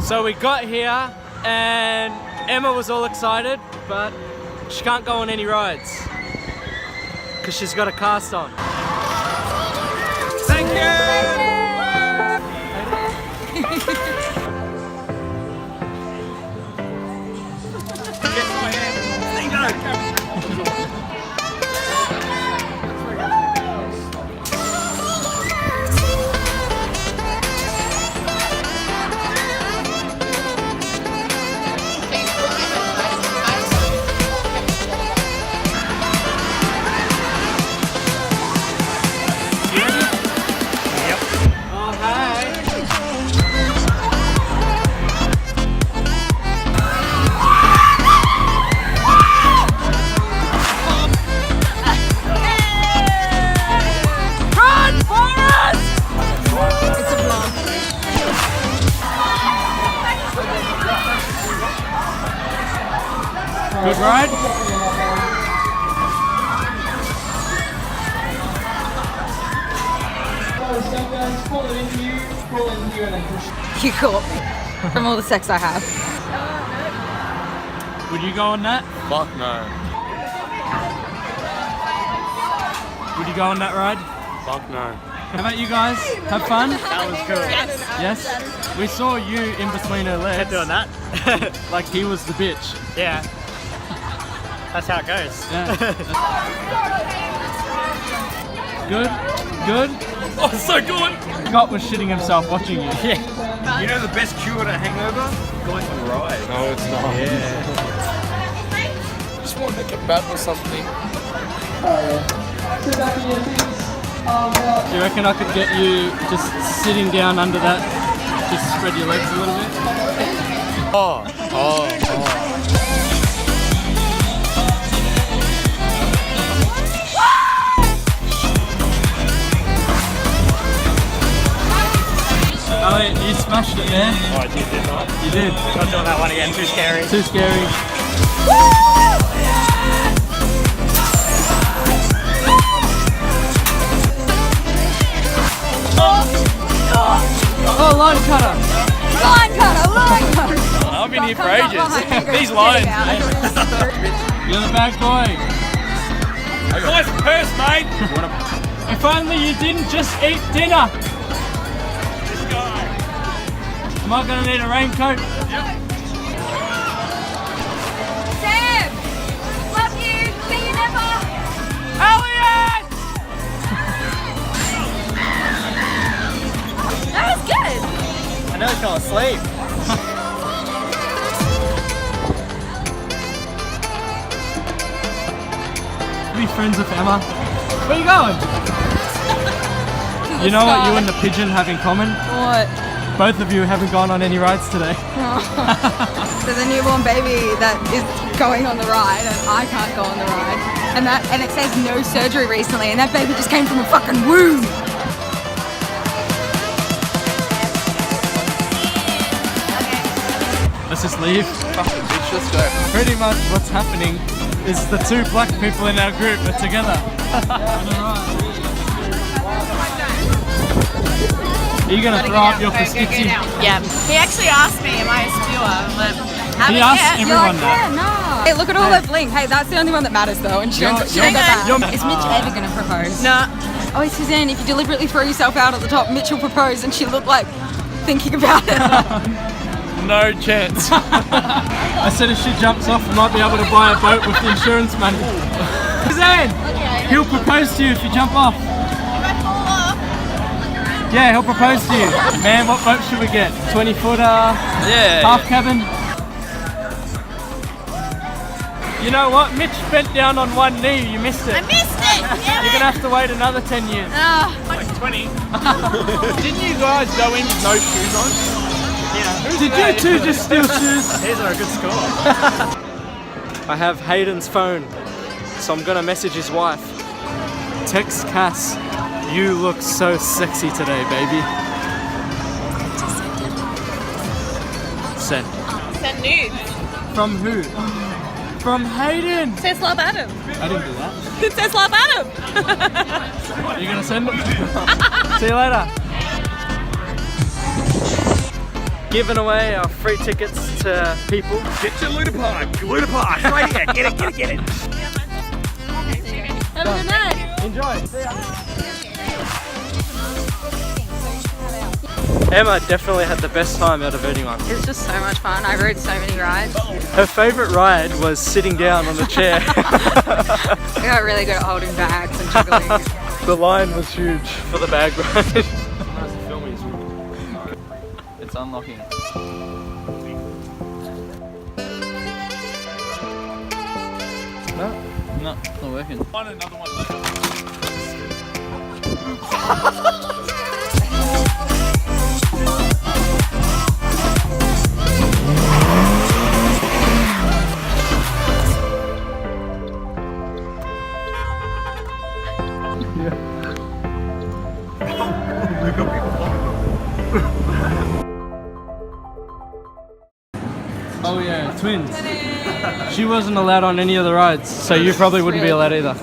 So we got here and Emma was all excited, but she can't go on any rides because she's got a cast on. Thank you! Good ride? You caught me from all the sex I have. Would you go on that? Fuck no. Would you go on that ride? Fuck no. How about you guys? Have fun? That was good. Yes? We saw you in between her legs. Kept doing that. Like he was the bitch. Yeah. That's how it goes. Yeah. Good? Good? Oh, so good! Scott was shitting himself watching you. Yeah. You know the best cure to hangover? Going on ride. No, it's not. Yeah. Just want to make a bat or something. Do you reckon I could get you just sitting down under that? Just spread your legs a little bit? Oh. Elliot, you smashed it there. Oh, I did, didn't I? You did. Not doing that one again, too scary. Too scary. Oh, line cutter. Line cutter. I've been here for ages. These lines. You're the bad boy. Nice purse, mate. If only you didn't just eat dinner. This guy. Am I going to need a raincoat? Sam! Love you! See you never! Elliot! That was good! I know he fell asleep. Be friends with Emma. Where are you going? You know what you and the pigeon have in common? What? Both of you haven't gone on any rides today. There's a newborn baby that is going on the ride and I can't go on the ride. And it says no surgery recently and that baby just came from a fucking womb. Let's just leave. Fucking bitch, let's go. Pretty much what's happening is the two black people in our group are together. Are you going to throw up your prescription? Yeah. He actually asked me, am I a steward? But He asked everyone that. No. Hey, look at all that bling. Hey, that's the only one that matters though. And she don't got that. Is Mitch ever going to propose? No. Oh, Suzanne, if you deliberately throw yourself out at the top, Mitch will propose and she looked like thinking about it. No chance. I said if she jumps off, we might be able to buy a boat with the insurance money. Suzanne, he'll propose to you if you jump off. If I fall off, Yeah, he'll propose to you. Man, what boat should we get? 20-footer? Yeah. Half cabin? You know what? Mitch bent down on one knee. You missed I it. missed it! Yeah. You're going to have to wait another 10 years. Like 20. Didn't you guys go in with no shoes on? Yeah. Did you two just steal shoes? These are a good score. I have Hayden's phone, so I'm going to message his wife. Text Cass, you look so sexy today, baby. Send. Send nudes. From who? From Hayden. It says love Adam. I didn't do that. It says love Adam. You gonna send them? See you later. giving away our free tickets to people. Get your Luna Park. Luna Park. Right here. Get it, get it, get it. Have a good night. Enjoy. See ya. Emma definitely had the best time out of anyone. It was just so much fun. I rode so many rides. Her favourite ride was sitting down on the chair. I got really good at holding bags and juggling. The line was huge for the bag ride. It's unlocking. No, it's not working. Find another one later. Oh yeah, twins. She wasn't allowed on any of the rides, so you probably wouldn't be allowed either.